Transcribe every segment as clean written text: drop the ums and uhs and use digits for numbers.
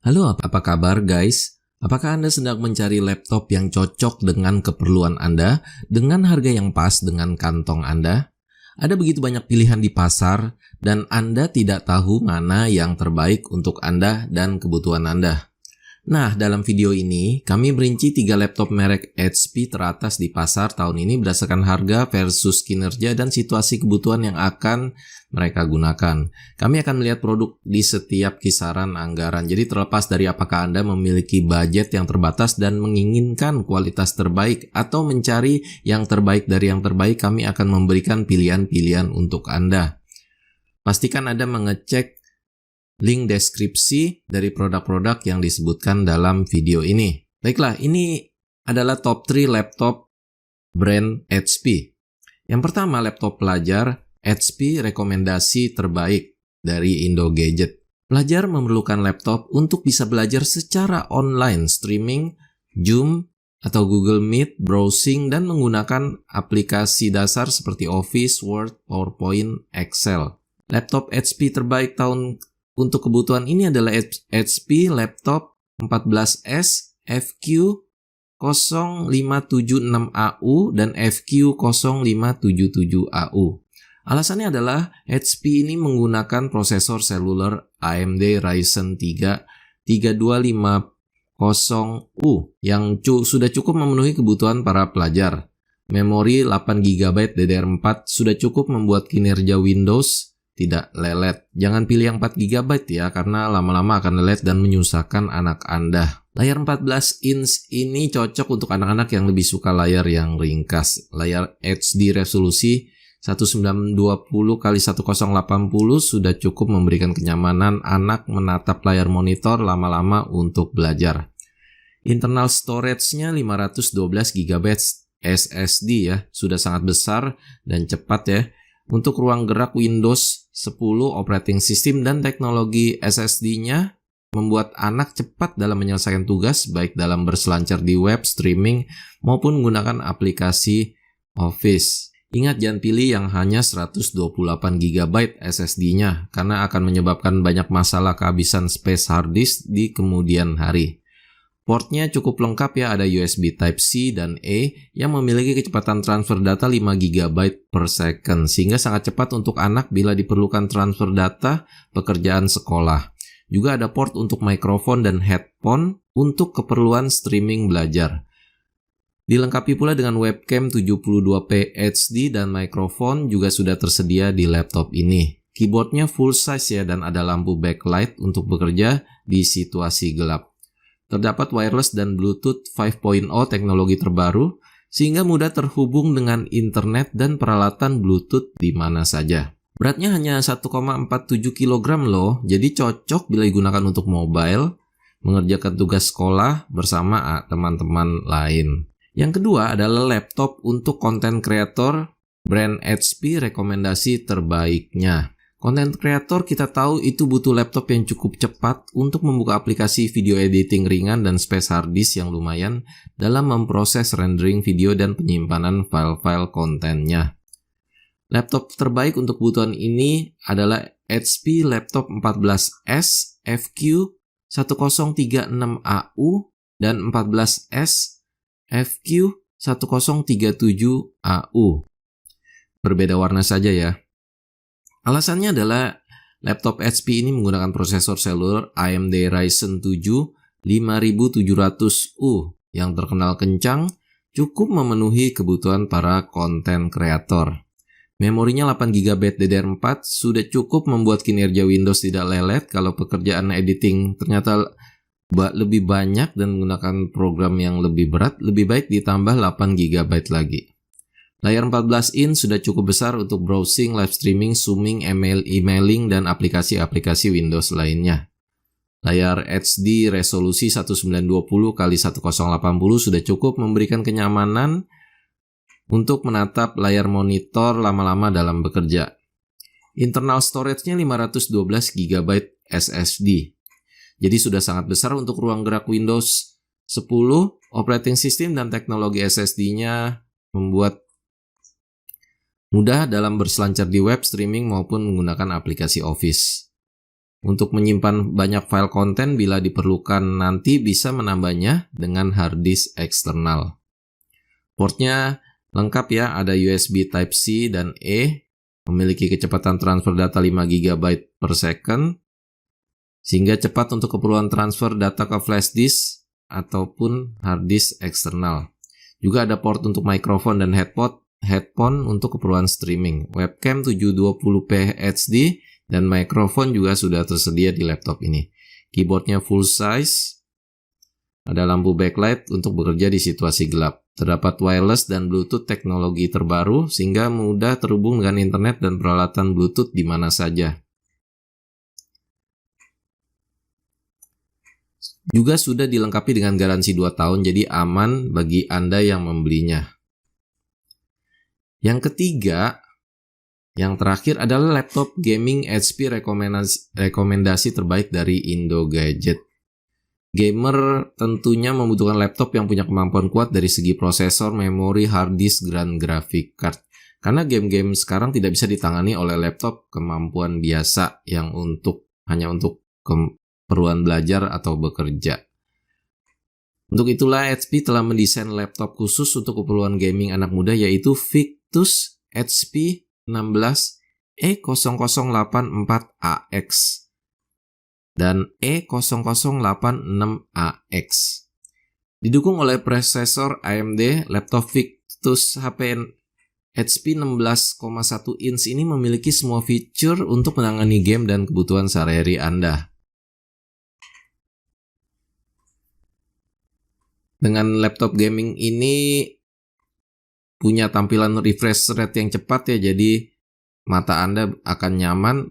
Halo, apa kabar guys? Apakah Anda sedang mencari laptop yang cocok dengan keperluan Anda, dengan harga yang pas dengan kantong Anda? Ada begitu banyak pilihan di pasar, dan Anda tidak tahu mana yang terbaik untuk Anda dan kebutuhan Anda. Nah, dalam video ini, kami merinci 3 laptop merek HP teratas di pasar tahun ini berdasarkan harga versus kinerja dan situasi kebutuhan yang akan mereka gunakan. Kami akan melihat produk di setiap kisaran anggaran. Jadi terlepas dari apakah Anda memiliki budget yang terbatas dan menginginkan kualitas terbaik atau mencari yang terbaik dari yang terbaik, kami akan memberikan pilihan-pilihan untuk Anda. Pastikan Anda mengecek link deskripsi dari produk-produk yang disebutkan dalam video ini. Baiklah, ini adalah top 3 laptop brand HP. Yang pertama, laptop pelajar HP rekomendasi terbaik dari Indo Gadget. Pelajar memerlukan laptop untuk bisa belajar secara online, streaming, Zoom, atau Google Meet, browsing, dan menggunakan aplikasi dasar seperti Office, Word, PowerPoint, Excel. Laptop HP terbaik tahun untuk kebutuhan ini adalah HP Laptop 14S FQ0576AU dan FQ0577AU. Alasannya adalah HP ini menggunakan prosesor seluler AMD Ryzen 3 3250U yang sudah cukup memenuhi kebutuhan para pelajar. Memori 8GB DDR4 sudah cukup membuat kinerja Windows tidak lelet. Jangan pilih yang 4GB ya, karena lama-lama akan lelet dan menyusahkan anak Anda. Layar 14 inch ini cocok untuk anak-anak yang lebih suka layar yang ringkas. Layar HD resolusi 1920x1080 sudah cukup memberikan kenyamanan anak menatap layar monitor lama-lama untuk belajar. Internal storage-nya 512GB SSD ya, sudah sangat besar dan cepat ya. Untuk ruang gerak Windows 10 operating system dan teknologi SSD-nya membuat anak cepat dalam menyelesaikan tugas baik dalam berselancar di web, streaming, maupun menggunakan aplikasi Office. Ingat, jangan pilih yang hanya 128GB SSD-nya karena akan menyebabkan banyak masalah kehabisan space hard disk di kemudian hari. Portnya cukup lengkap ya, ada USB Type-C dan E yang memiliki kecepatan transfer data 5GB per second, sehingga sangat cepat untuk anak bila diperlukan transfer data pekerjaan sekolah. Juga ada port untuk mikrofon dan headphone untuk keperluan streaming belajar. Dilengkapi pula dengan webcam 72p HD dan mikrofon juga sudah tersedia di laptop ini. Keyboardnya full size ya, dan ada lampu backlight untuk bekerja di situasi gelap. Terdapat wireless dan Bluetooth 5.0 teknologi terbaru, sehingga mudah terhubung dengan internet dan peralatan Bluetooth di mana saja. Beratnya hanya 1,47 kg loh, jadi cocok bila digunakan untuk mobile, mengerjakan tugas sekolah bersama teman-teman lain. Yang kedua adalah laptop untuk content creator brand HP rekomendasi terbaiknya. Content creator kita tahu itu butuh laptop yang cukup cepat untuk membuka aplikasi video editing ringan dan space hard disk yang lumayan dalam memproses rendering video dan penyimpanan file-file kontennya. Laptop terbaik untuk kebutuhan ini adalah HP Laptop 14S FQ1036AU dan 14S FQ1037AU. Berbeda warna saja ya. Alasannya adalah laptop HP ini menggunakan prosesor seluler AMD Ryzen 7 5700U yang terkenal kencang, cukup memenuhi kebutuhan para konten kreator. Memorinya 8GB DDR4 sudah cukup membuat kinerja Windows tidak lelet kalau pekerjaan editing ternyata lebih banyak dan menggunakan program yang lebih berat, lebih baik ditambah 8GB lagi. Layar 14 inch sudah cukup besar untuk browsing, live streaming, zooming, emailing, dan aplikasi-aplikasi Windows lainnya. Layar HD resolusi 1920x1080 sudah cukup memberikan kenyamanan untuk menatap layar monitor lama-lama dalam bekerja. Internal storage-nya 512GB SSD. Jadi sudah sangat besar untuk ruang gerak Windows 10, operating system dan teknologi SSD-nya membuat mudah dalam berselancar di web, streaming, maupun menggunakan aplikasi Office. Untuk menyimpan banyak file konten bila diperlukan nanti bisa menambahnya dengan hard disk eksternal. Portnya lengkap ya, ada USB Type-C dan E, memiliki kecepatan transfer data 5 GB per second, sehingga cepat untuk keperluan transfer data ke flash disk ataupun hard disk eksternal. Juga ada port untuk mikrofon dan headphone untuk keperluan streaming. Webcam 720p HD dan mikrofon juga sudah tersedia di laptop ini. Keyboardnya full size. Ada lampu backlight untuk bekerja di situasi gelap. Terdapat wireless dan Bluetooth teknologi terbaru sehingga mudah terhubung dengan internet dan peralatan Bluetooth di mana saja. Juga sudah dilengkapi dengan garansi 2 tahun, jadi aman bagi Anda yang membelinya. Yang ketiga, yang terakhir adalah laptop gaming HP rekomendasi terbaik dari Indo Gadget. Gamer tentunya membutuhkan laptop yang punya kemampuan kuat dari segi prosesor, memori, hard disk, dan graphic card. Karena game-game sekarang tidak bisa ditangani oleh laptop kemampuan biasa yang hanya untuk keperluan belajar atau bekerja. Untuk itulah HP telah mendesain laptop khusus untuk keperluan gaming anak muda, yaitu Victus HP 16 E0084AX dan E0086AX. Didukung oleh prosesor AMD, laptop Victus HP 16,1 inch ini memiliki semua fitur untuk menangani game dan kebutuhan sehari-hari Anda. Dengan laptop gaming ini punya tampilan refresh rate yang cepat ya, jadi mata Anda akan nyaman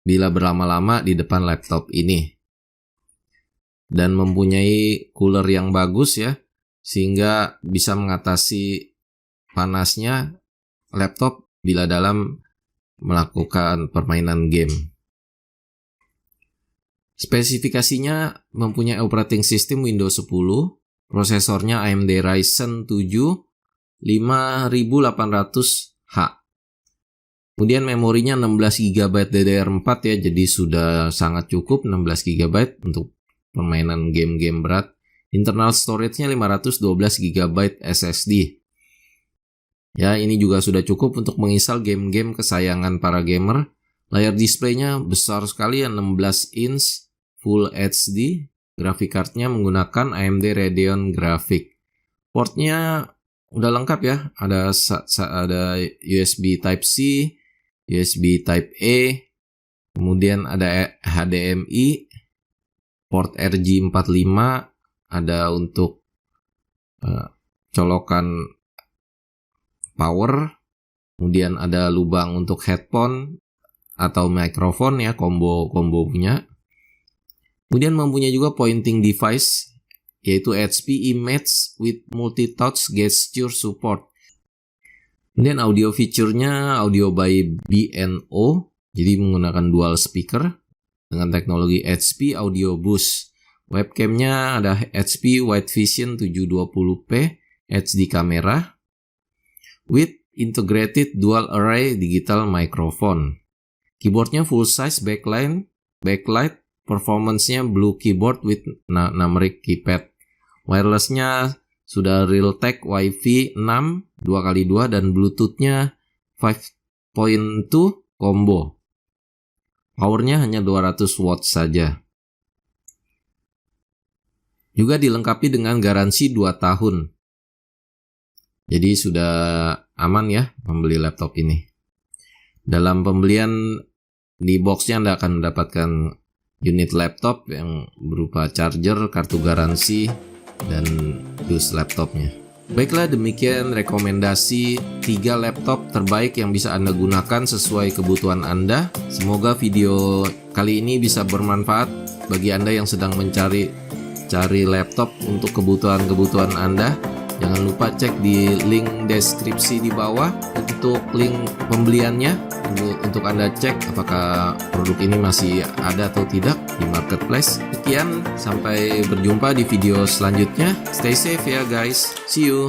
bila berlama-lama di depan laptop ini. Dan mempunyai cooler yang bagus ya, sehingga bisa mengatasi panasnya laptop bila dalam melakukan permainan game. Spesifikasinya mempunyai operating system Windows 10, prosesornya AMD Ryzen 7 5800H. Kemudian memorinya 16 GB DDR4 ya, jadi sudah sangat cukup 16 GB untuk permainan game-game berat. Internal storage-nya 512 GB SSD. Ya, ini juga sudah cukup untuk menginstal game-game kesayangan para gamer. Layar displaynya besar sekali ya, 16 inch Full HD. Graphic card-nya menggunakan AMD Radeon Graphic. Portnya udah lengkap ya, ada USB Type-C, USB Type-A, kemudian ada HDMI, port RJ45, ada untuk colokan power, kemudian ada lubang untuk headphone atau mikrofon ya, combo punya. Kemudian mempunyai juga pointing device, yaitu HP Image with Multi-Touch Gesture Support. Kemudian audio feature-nya audio by B&O, jadi menggunakan dual speaker dengan teknologi HP Audio Boost. Webcamnya ada HP Wide Vision 720p HD kamera with integrated dual array digital microphone. Keyboardnya full size backlight, performance-nya blue keyboard with numeric keypad. Wireless-nya sudah Realtek Wi-Fi 6 2x2 dan Bluetooth-nya 5.2 combo. Power-nya hanya 200 watt saja. Juga dilengkapi dengan garansi 2 tahun. Jadi sudah aman ya membeli laptop ini. Dalam pembelian di box-nya Anda akan mendapatkan unit laptop yang berupa charger, kartu garansi, dan dus laptopnya. Baiklah, demikian rekomendasi 3 laptop terbaik yang bisa Anda gunakan sesuai kebutuhan Anda. Semoga video kali ini bisa bermanfaat bagi Anda yang sedang mencari laptop untuk kebutuhan Anda. Jangan lupa cek di link deskripsi di bawah untuk link pembeliannya, untuk Anda cek apakah produk ini masih ada atau tidak di marketplace. Sekian, sampai berjumpa di video selanjutnya. Stay safe ya guys. See you.